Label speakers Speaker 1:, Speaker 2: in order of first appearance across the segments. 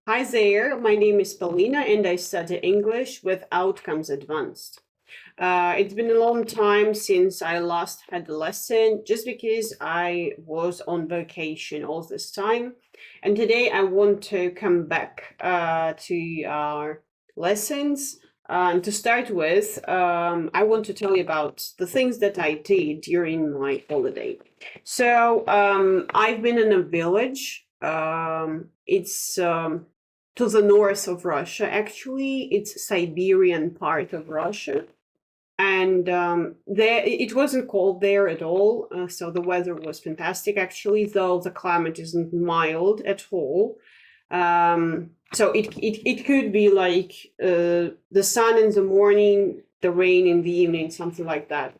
Speaker 1: Hi there, my name is Paulina and I study English with outcomes advanced. It's been a long time since I last had a lesson just because I was on vacation all this time. And today I want to come back to our lessons. And to start with, I want to tell you about the things that I did during my holiday. So I've been in a village. It's to the north of Russia. Actually, it's Siberian part of Russia, and there it wasn't cold there at all. So the weather was fantastic, actually, though the climate isn't mild at all. So it could be like the sun in the morning, the rain in the evening, something like that.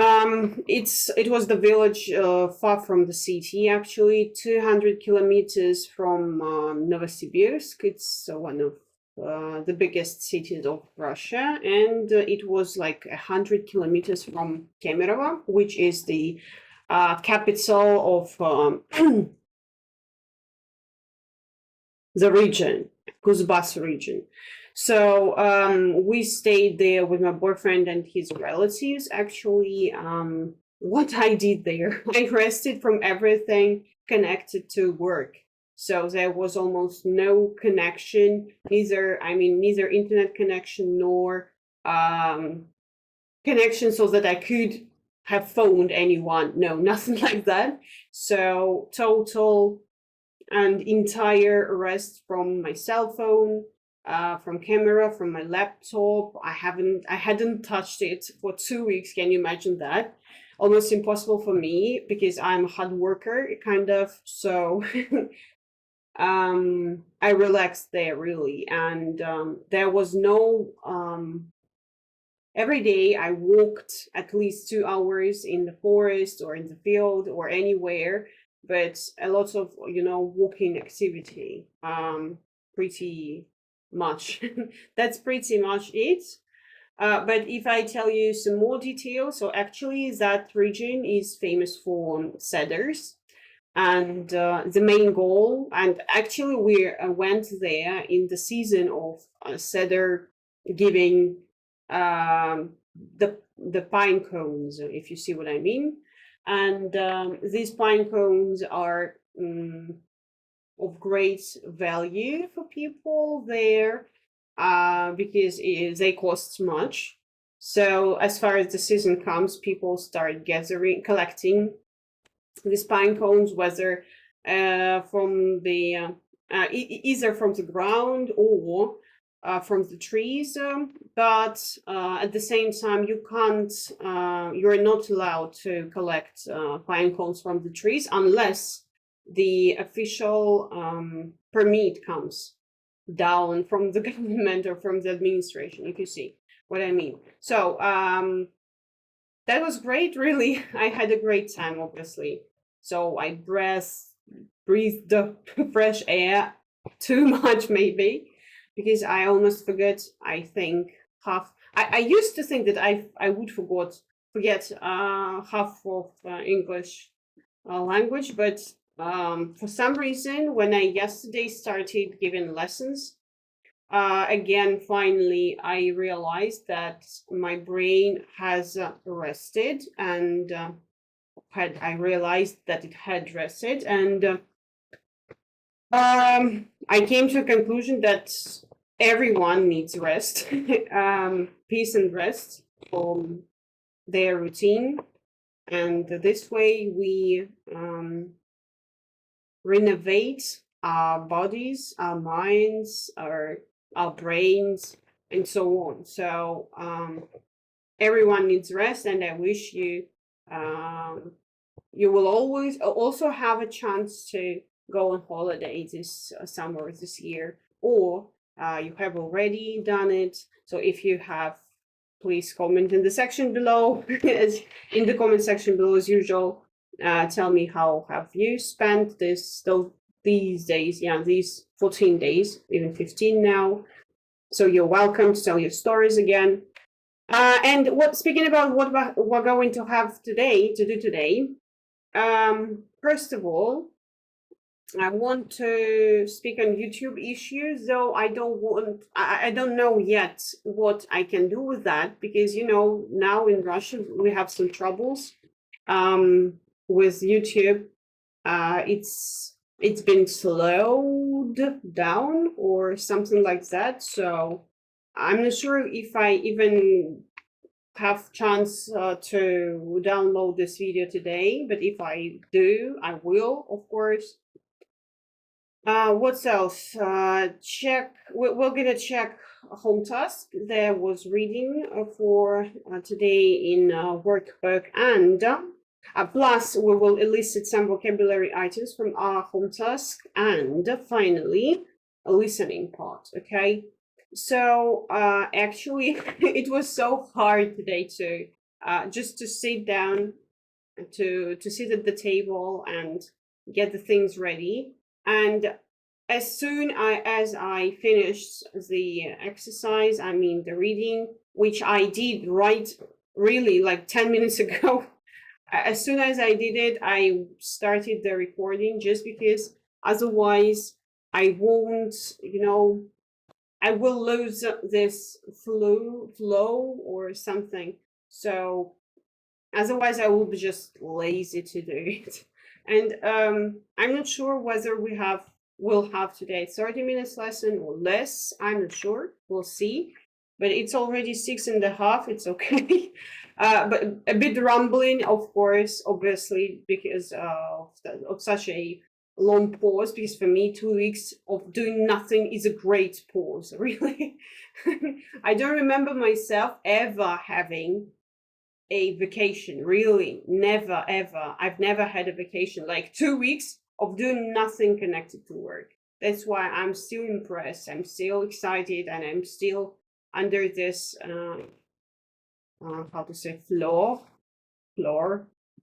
Speaker 1: It was the village far from the city, actually, 200 kilometers from Novosibirsk. It's one of the biggest cities of Russia, and it was like 100 kilometers from Kemerovo, which is the capital of the region, Kuzbas region. So we stayed there with my boyfriend and his relatives. Actually, what I did there, I rested from everything connected to work. So there was almost no connection, neither internet connection nor connection so that I could have phoned anyone. No, nothing like that. So total and entire rest from my cell phone, from camera, from my laptop. I hadn't touched it for 2 weeks. Can you imagine that? Almost impossible for me because I'm a hard worker, kind of. So I relaxed there really, and there was no. Every day I walked at least 2 hours in the forest or in the field or anywhere, but a lot of walking activity. Pretty much. That's pretty much it. But if I tell you some more details, so actually that region is famous for cedars, and the main goal, and actually we went there in the season of cedar giving um, the pine cones, if you see what I mean. And these pine cones are of great value for people there because they cost much. So as far as the season comes, people start collecting these pine cones, whether from the either from the ground or from the trees. But at the same time, you're not allowed to collect pine cones from the trees unless the official permit comes down from the government or from the administration, if you see what I mean. So that was great, really. I had a great time, obviously. So I breathed the fresh air too much, maybe, because I almost forget. I think half. I used to think that I would forget half of English language, but for some reason, when I yesterday started giving lessons, again, finally, I realized that my brain has rested, and I realized that it had rested, and I came to a conclusion that everyone needs rest, peace and rest from their routine, and this way we renovate our bodies, our minds, our brains, and so on. So everyone needs rest, and I wish you will always also have a chance to go on holiday this summer, this year, or you have already done it. So if you have, please comment in the section below, in the comment section below as usual. Tell me how have you spent these days, these 14 days, even 15 now. So you're welcome to tell your stories again. And speaking about what we're going to do today, first of all, I want to speak on YouTube issues, though I don't know yet what I can do with that, because, you know, now in Russia we have some troubles with YouTube. It's been slowed down or something like that. So I'm not sure if I even have chance to download this video today, but if I do, I will, of course. What else? We're gonna check home task. There was reading for today in workbook, and plus we will elicit some vocabulary items from our home task, and finally a listening part. Okay, so actually it was so hard today to just to sit down, to sit at the table and get the things ready. And as soon as I finished the exercise, I mean the reading, which I did right really like 10 minutes ago, as soon as I did it, I started the recording, just because otherwise I won't, you know, I will lose this flow or something. So otherwise I will be just lazy to do it. And I'm not sure whether we'll have today 30 minutes lesson or less. I'm not sure, we'll see. But it's already 6:30, it's okay. But a bit rumbling, of course, obviously, because of such a long pause, because for me 2 weeks of doing nothing is a great pause, really. I don't remember myself ever having a vacation, really, never ever. I've never had a vacation like 2 weeks of doing nothing connected to work. That's why I'm still impressed, I'm still excited, and I'm still under this how to say, floor,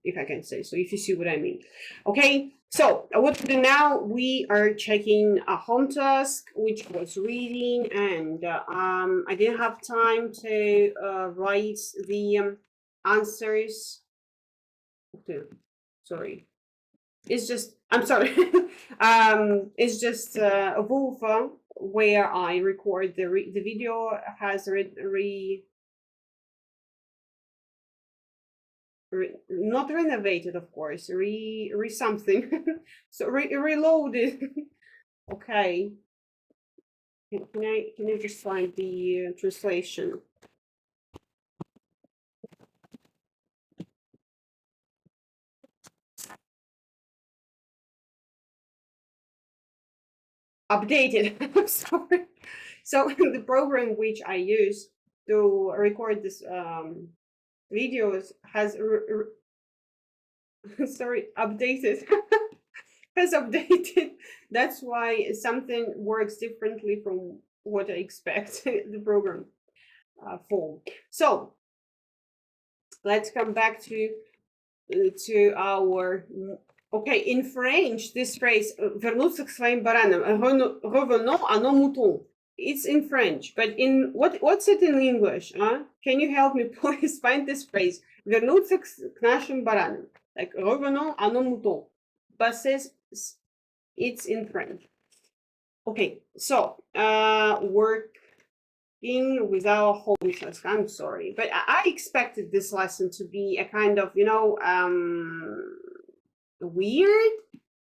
Speaker 1: if I can say so, if you see what I mean. Okay, so what to do now? We are checking a home task, which was reading, and I didn't have time to write the answers. Okay, sorry, it's just, I'm sorry. It's just a Wolfa where I record the video has not renovated, of course, re something. So reloaded. Okay, can I just find the translation? Updated. I'm sorry. So the program which I use to record this videos has sorry, updated. Has updated. That's why something works differently from what I expect the program for. So let's come back to our. Okay, in French, this phrase "вернуться к своим баранам," revenons à nos moutons. It's in French, but in what's it in English? Can you help me please find this phrase? "Вернуться к нашим баранам," like revenons à nos moutons, but says it's in French. Okay, so working with our home task. I'm sorry, but I expected this lesson to be a kind of, you know, weird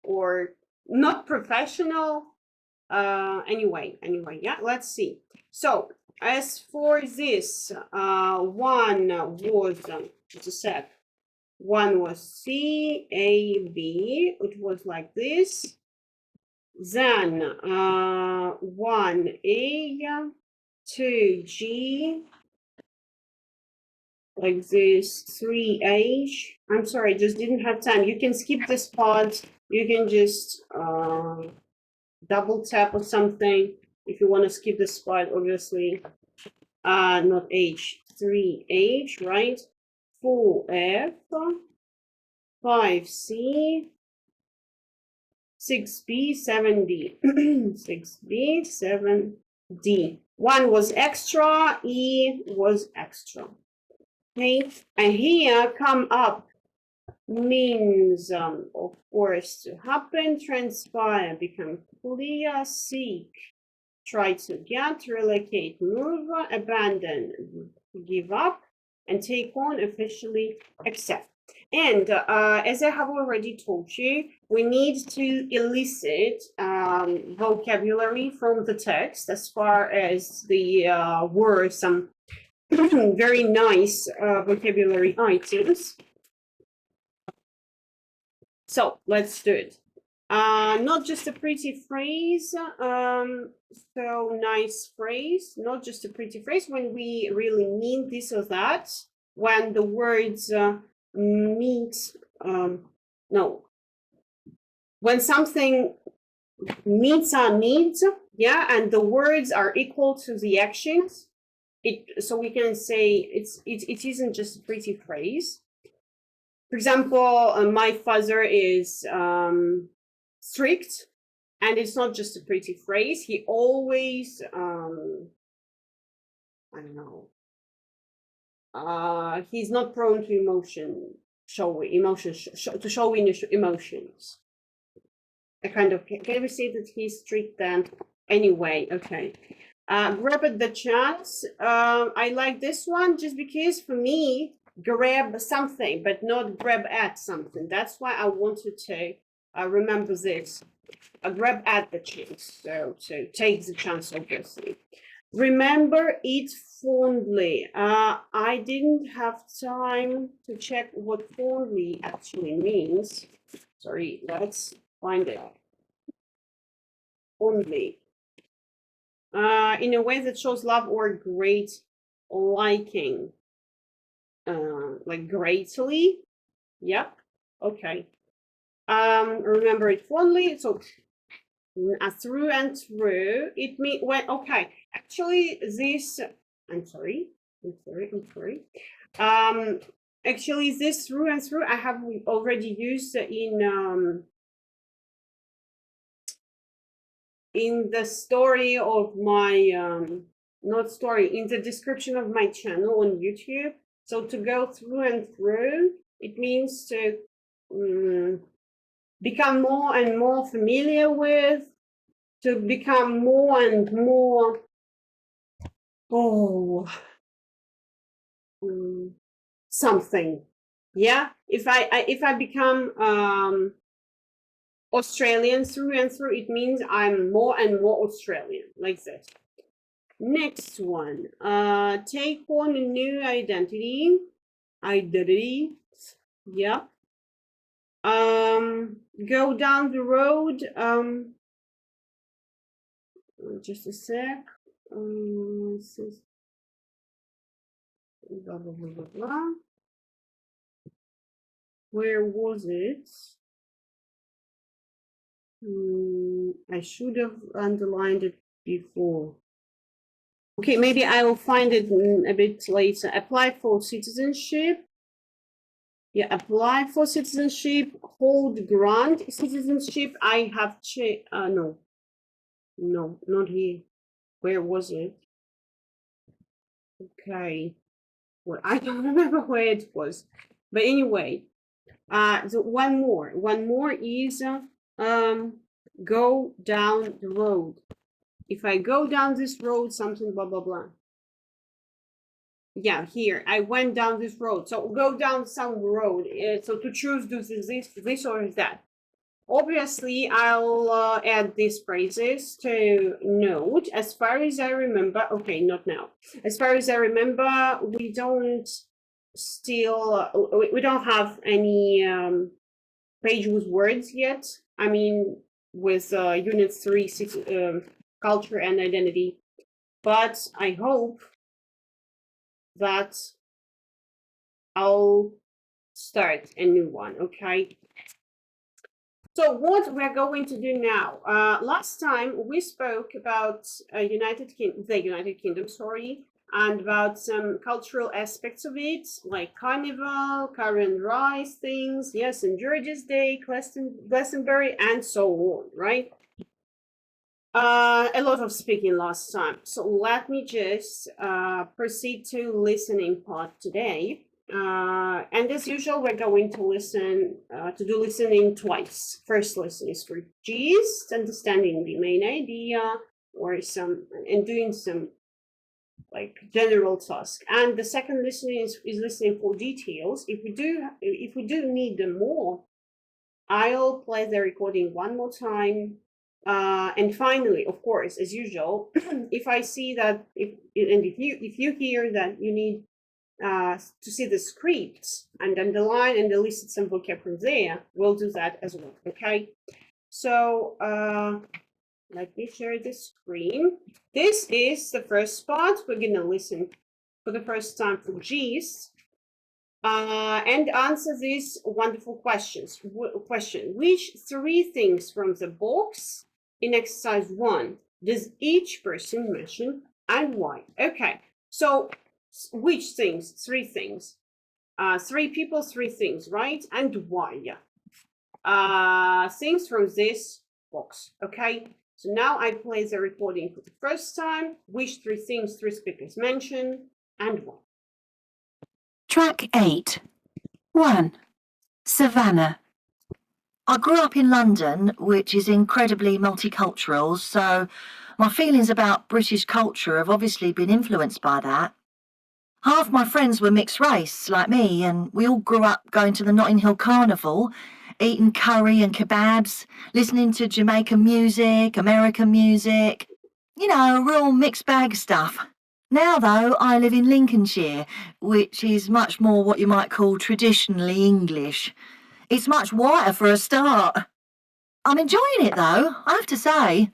Speaker 1: or not professional. Anyway, yeah, let's see. So as for this, one was just a sec. One was C, A, B. It was like this. Then 1A, 2G, like this, 3H. I'm sorry, just didn't have time. You can skip this part. You can just double tap or something if you want to skip this part, obviously. Not H, 3H, right? 4F, 5C, 6B, 7D. 6B, 7D. One was extra, E was extra. Okay, and here come up means, of course, to happen, transpire, become clear, seek, try to get, relocate, move, abandon, give up, and take on, officially accept. And as I have already told you, we need to elicit vocabulary from the text as far as the words, some very nice vocabulary items. So let's do it. Not just a pretty phrase, so nice phrase, not just a pretty phrase when we really mean this or that, when the words meet, no, when something meets our needs, yeah, and the words are equal to the actions, so we can say it isn't just a pretty phrase. For example, my father is strict, and it's not just a pretty phrase. He always, I don't know, he's not prone to showing emotions. I kind of, can we say that he's strict then? Anyway, okay. Grab at the chance. I like this one just because for me, grab something, but not grab at something. That's why I wanted to remember this. Grab at the chance. So take the chance, obviously. Remember it fondly. I didn't have time to check what fondly actually means. Sorry, let's find it. Fondly. In a way that shows love or great liking. Like greatly. Yep. Okay. Remember it fondly. So through and through. It means when, okay. Actually, this, I'm sorry. Actually, this through and through I have already used in the story of my not story, in the description of my channel on YouTube. So to go through and through, it means to become more and more familiar with, to become more and more something. Yeah, if I become Australian through and through, it means I'm more and more Australian, like this. Next one, take on a new identity. Yeah. Go down the road. Just a sec. Blah, blah, blah, blah, blah. Where was it? I should have underlined it before. Okay, maybe I will find it a bit later. Apply for citizenship. Yeah, apply for citizenship. Hold grant citizenship. I have no, not here. Where was it? Okay. Well, I don't remember where it was. But anyway, so one more is go down the road. If I go down this road, something blah blah blah. Yeah, here I went down this road. So go down some road. So to choose this or that. Obviously, I'll add these phrases to note. As far as I remember, okay, not now. As far as I remember, we don't have any page with words yet. I mean, with Unit 3, culture and identity. But I hope that I'll start a new one, okay? So what we're going to do now, last time we spoke about the United Kingdom, sorry, and about some cultural aspects of it, like Carnival, Karen Rice things, yes, and George's Day, Glastonbury, and so on, right? A lot of speaking last time. So let me just proceed to listening part today. And as usual, we're going to listen to do listening twice. First lesson is for gist, understanding the main idea, or some and doing some like general task. And the second listening is listening for details. If we do need them more, I'll play the recording one more time. And finally, of course, as usual, if I see that if you hear that you need to see the script and underline and elicit some vocab from there, we'll do that as well. Okay. So let me share the screen. This is the first part. We're gonna listen for the first time for gist. And answer these wonderful questions. Question: which three things from the box in exercise 1 does each person mention and why? Okay, so which things? Three things. Three people, three things, right? And why? Things from this box. Okay, so now I play the recording for the first time. Which three things three speakers mention and why?
Speaker 2: Track 8. 1. Savannah. I grew up in London, which is incredibly multicultural, so my feelings about British culture have obviously been influenced by that. Half my friends were mixed race, like me, and we all grew up going to the Notting Hill Carnival, eating curry and kebabs, listening to Jamaican music, American music, you know, real mixed bag stuff. Now, though, I live in Lincolnshire, which is much more what you might call traditionally English. It's much whiter for a start. I'm enjoying it, though, I have to say.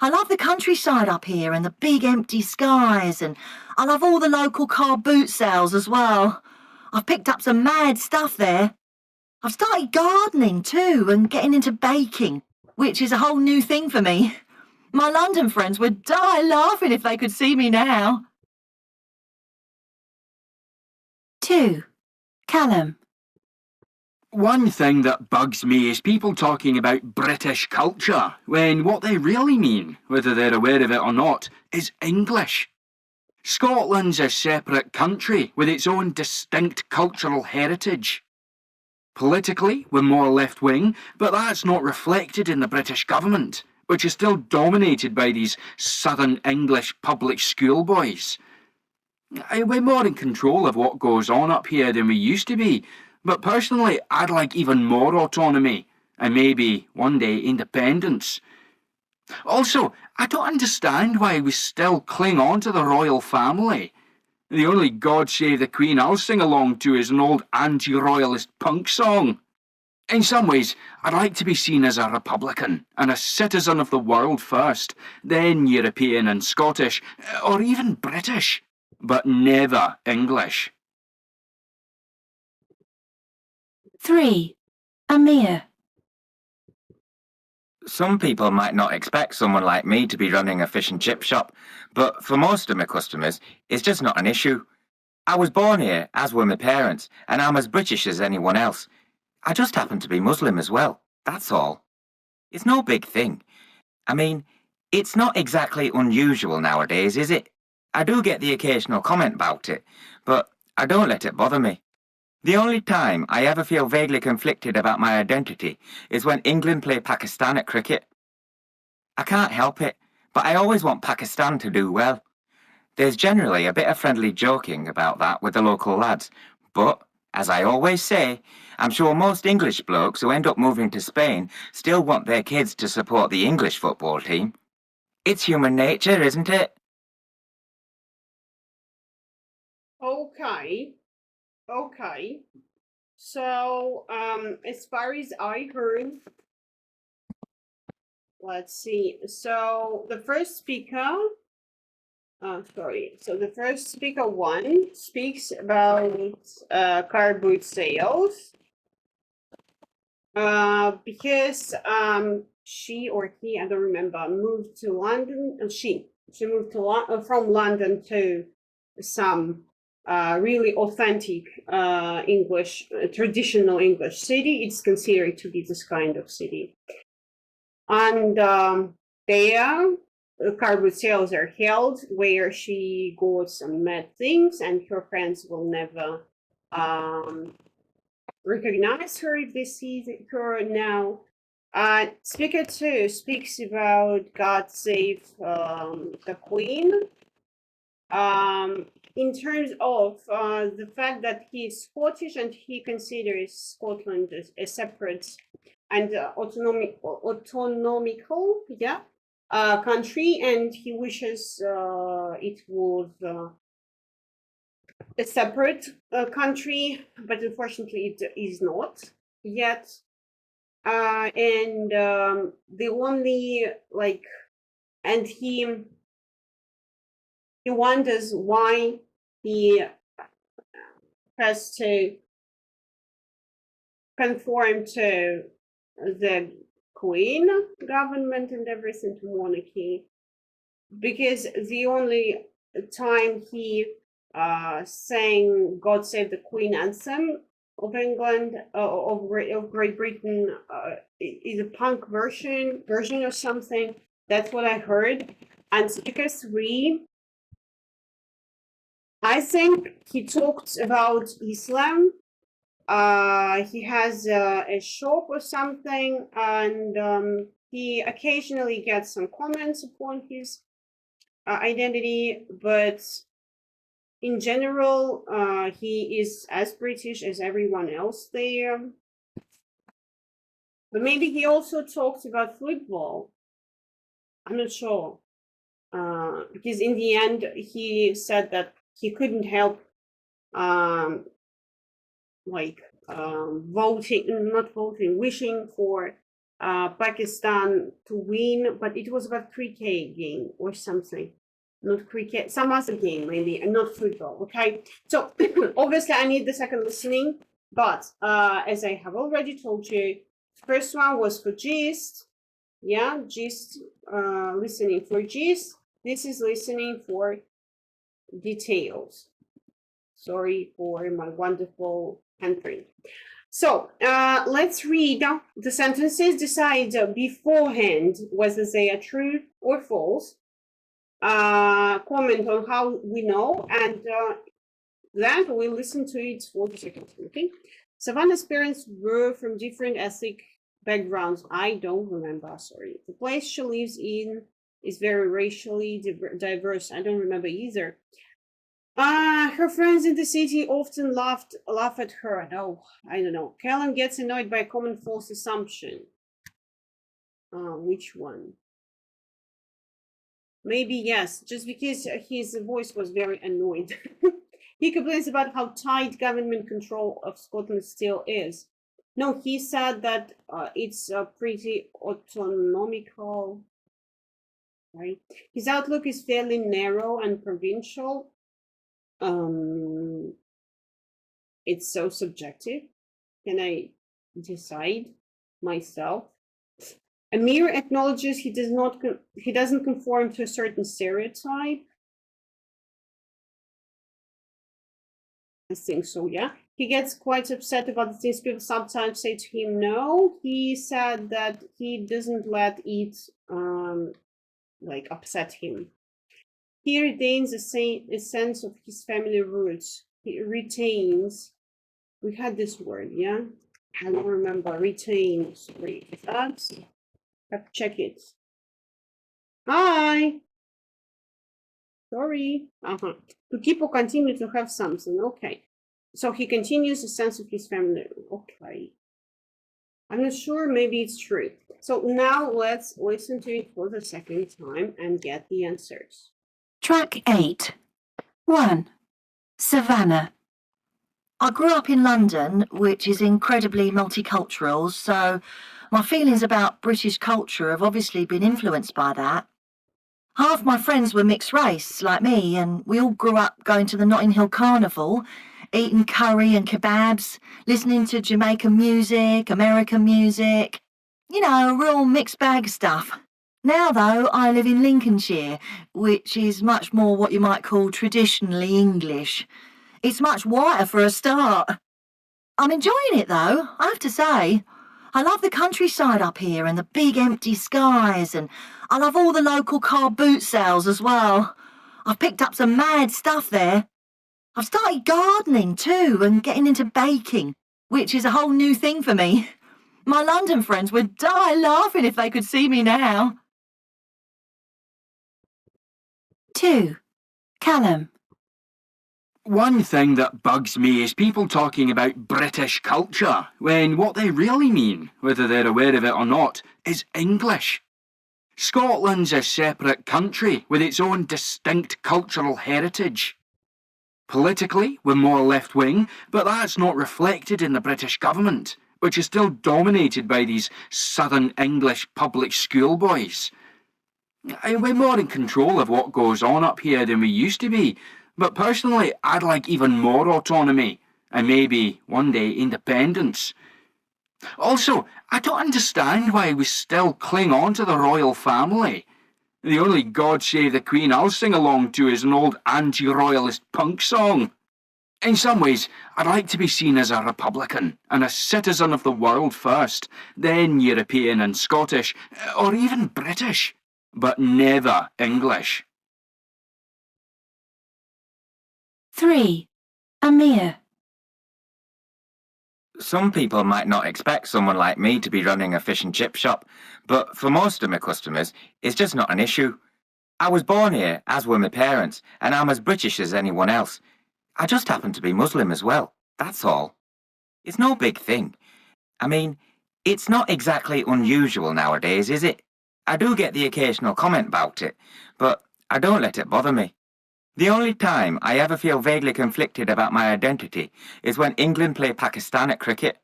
Speaker 2: I love the countryside up here and the big empty skies, and I love all the local car boot sales as well. I've picked up some mad stuff there. I've started gardening too and getting into baking, which is a whole new thing for me. My London friends would die laughing if they could see me now. 2. Callum.
Speaker 3: One thing that bugs me is people talking about British culture, when what they really mean, whether they're aware of it or not, is English. Scotland's a separate country with its own distinct cultural heritage. Politically, we're more left-wing, but that's not reflected in the British government, which is still dominated by these Southern English public school boys. We're more in control of what goes on up here than we used to be, but personally, I'd like even more autonomy, and maybe, one day, independence. Also, I don't understand why we still cling on to the royal family. The only God Save the Queen I'll sing along to is an old anti-royalist punk song. In some ways, I'd like to be seen as a Republican and a citizen of the world first, then European and Scottish, or even British, but never English.
Speaker 2: 3. Amir.
Speaker 4: Some people might not expect someone like me to be running a fish and chip shop, but for most of my customers, it's just not an issue. I was born here, as were my parents, and I'm as British as anyone else. I just happen to be Muslim as well, that's all. It's no big thing. I mean, it's not exactly unusual nowadays, is it? I do get the occasional comment about it, but I don't let it bother me. The only time I ever feel vaguely conflicted about my identity is when England play Pakistan at cricket. I can't help it, but I always want Pakistan to do well. There's generally a bit of friendly joking about that with the local lads, but, as I always say, I'm sure most English blokes who end up moving to Spain still want their kids to support the English football team. It's human nature, isn't it?
Speaker 1: Okay. So, as far as I heard, let's see. So the first speaker, So the first speaker one speaks about car boot sales. Because she or he, I don't remember, moved to London. She moved to from London to some really authentic English, traditional English city. It's considered to be this kind of city. And there, car boot sales are held where she got some mad things, and her friends will never recognize her if they see her now. Speaker 2 speaks about God save the Queen. In terms of the fact that he's Scottish and he considers Scotland as a separate and autonomical, country, and he wishes it was a separate country, but unfortunately it is not yet. And the only and he wonders why he has to conform to the Queen government and everything, to monarchy, because the only time he sang "God Save the Queen" anthem of England, of Great Britain, is a punk version or something. That's what I heard. And speaker 3, I think he talked about Islam. He has a shop or something, and he occasionally gets some comments upon his identity, but in general, he is as British as everyone else there. But maybe he also talks about football. I'm not sure. Because in the end, he said that he couldn't help wishing for Pakistan to win, but it was about cricket game or something. Not cricket, some other game maybe, and not football. Okay, so obviously I need the second listening, but as I have already told you, first one was for gist. Yeah, gist, listening for gist. This is listening for details. Sorry for my wonderful handprint. So let's read the sentences, decide beforehand whether they are true or false, comment on how we know, and then we'll listen to it for the second time. Okay. Savannah's parents were from different ethnic backgrounds. I don't remember, sorry. The place she lives in is very racially diverse. I don't remember either. Her friends in the city often laugh at her. No, I don't know. Callum gets annoyed by a common false assumption. Which one? Maybe yes, just because his voice was very annoyed. He complains about how tight government control of Scotland still is. No, he said that it's pretty autonomical, right? His outlook is fairly narrow and provincial. It's so subjective. Can I decide myself? Amir acknowledges he doesn't conform to a certain stereotype. I think so, yeah. He gets quite upset about the things people sometimes say to him. No, he said that he doesn't let it upset him. He retains a sense of his family roots. He retains. We had this word, yeah. I don't remember. Retain. Sorry, that's. Have to check it. Hi. Sorry. To keep or continue to have something. Okay. So he continues the sense of his family. Okay. I'm not sure. Maybe it's true. So now let's listen to it for the second time and get the answers.
Speaker 2: Track 8. 1. Savannah. I grew up in London, which is incredibly multicultural, so my feelings about British culture have obviously been influenced by that. Half my friends were mixed race, like me, and we all grew up going to the Notting Hill Carnival, eating curry and kebabs, listening to Jamaican music, American music. You know, real mixed bag stuff. Now, though, I live in Lincolnshire, which is much more what you might call traditionally English. It's much whiter for a start. I'm enjoying it, though, I have to say. I love the countryside up here and the big empty skies, and I love all the local car boot sales as well. I've picked up some mad stuff there. I've started gardening too and getting into baking, which is a whole new thing for me. My London friends would die laughing if they could see me now. 2. Callum.
Speaker 3: One thing that bugs me is people talking about British culture, when what they really mean, whether they're aware of it or not, is English. Scotland's a separate country with its own distinct cultural heritage. Politically, we're more left-wing, but that's not reflected in the British government, which is still dominated by these Southern English public school boys. We're more in control of what goes on up here than we used to be, but personally, I'd like even more autonomy, and maybe, one day, independence. Also, I don't understand why we still cling on to the royal family. The only God Save the Queen I'll sing along to is an old anti-royalist punk song. In some ways, I'd like to be seen as a Republican and a citizen of the world first, then European and Scottish, or even British, but never English.
Speaker 2: 3. Amir.
Speaker 4: Some people might not expect someone like me to be running a fish and chip shop, but for most of my customers, it's just not an issue. I was born here, as were my parents, and I'm as British as anyone else. I just happen to be Muslim as well, that's all. It's no big thing. I mean, it's not exactly unusual nowadays, is it? I do get the occasional comment about it, but I don't let it bother me. The only time I ever feel vaguely conflicted about my identity is when England play Pakistan at cricket.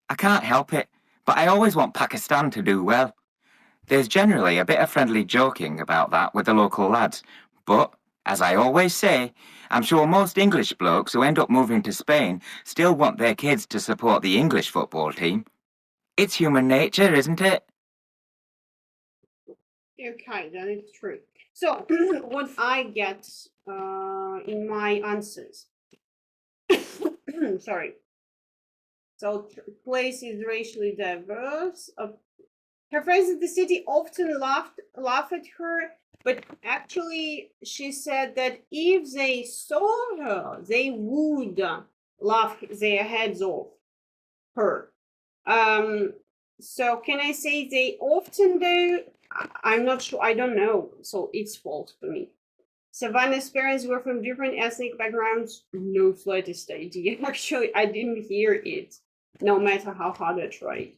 Speaker 4: I can't help it, but I always want Pakistan to do well. There's generally a bit of friendly joking about that with the local lads, but, as I always say, I'm sure most English blokes who end up moving to Spain still want their kids to support the English football team. It's human nature, isn't it?
Speaker 1: Okay, that is true. So, what I get in my answers. Sorry. So, place is racially diverse. Her friends in the city often laugh at her, but actually she said that if they saw her, they would laugh their heads off her. So can I say they often do? I'm not sure. I don't know. So it's false for me. Savannah's parents were from different ethnic backgrounds. No slightest idea. Actually, I didn't hear it, no matter how hard I tried.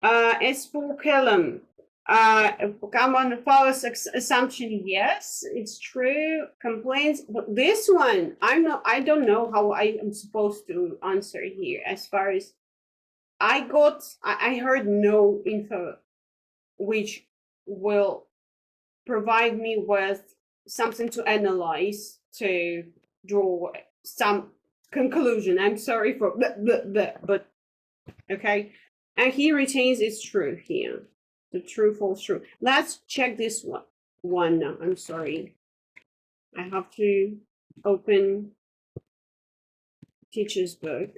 Speaker 1: As for Callum, come on, false assumption. Yes, it's true. Complaints, but this one, I don't know how I am supposed to answer here. As far as I heard no info, which will provide me with something to analyze to draw some conclusion. I'm sorry for but okay. And he retains it's true here. The true, false, true. Let's check this one now. I'm sorry. I have to open teacher's book.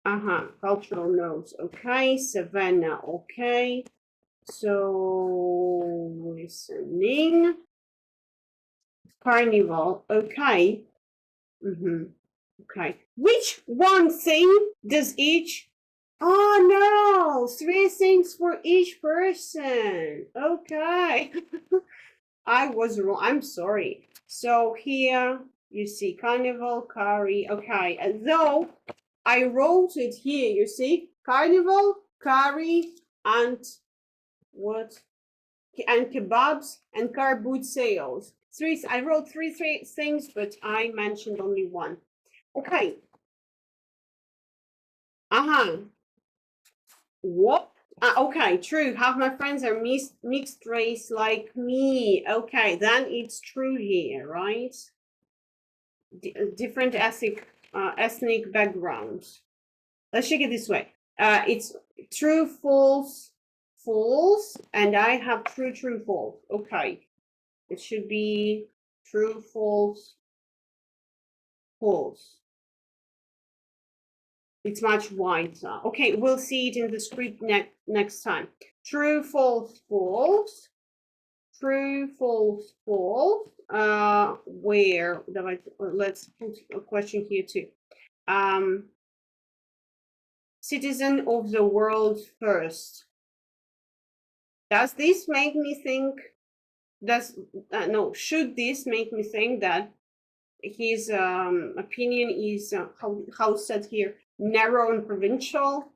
Speaker 1: Cultural notes. Okay. Savannah. Okay. So, listening. Carnival. Okay. Okay. Which one thing does each? Oh no, 3 things for each person. Okay. I was wrong. I'm sorry. So here you see carnival, curry. Okay. And though I wrote it here, you see carnival, curry, and what? And kebabs and car boot sales. I wrote three things, but I mentioned only one. Okay. What? Okay, true. Half my friends are mixed race like me. Okay, then it's true here, right? Different ethnic backgrounds. Let's check it this way. It's true, false, false, and I have true, true, false. Okay, it should be true, false, false. It's much wider. Okay, we'll see it in the script next time. True, false, false. true, false, false. Where? Let's put a question here too. Citizen of the world first. Does this make me think? Should this make me think that his opinion is how said here, narrow and provincial?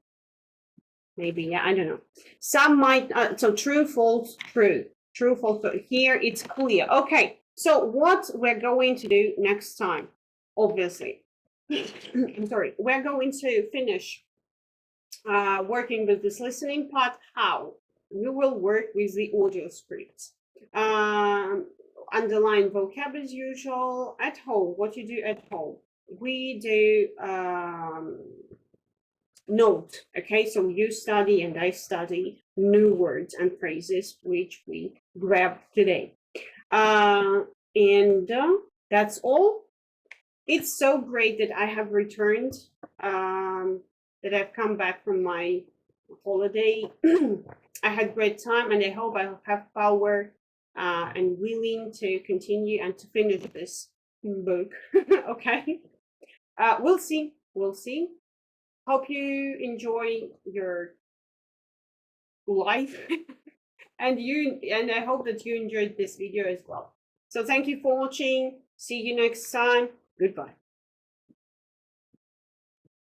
Speaker 1: Maybe, yeah, I don't know. Some might so true, false, true, false. So here it's clear. Okay, so what we're going to do next time, obviously, I'm sorry, we're going to finish working with this listening part. How? We will work with the audio scripts. Underline vocab as usual. At home, what you do at home, we do note. Okay, so you study and I study new words and phrases which we grabbed today. And that's all. It's so great that I have returned, that I've come back from my holiday. I had great time, and I hope I have power and willing to continue and to finish this book. Okay, we'll see. Hope you enjoy your life, and I hope that you enjoyed this video as well. So thank you for watching. See you next time. Goodbye.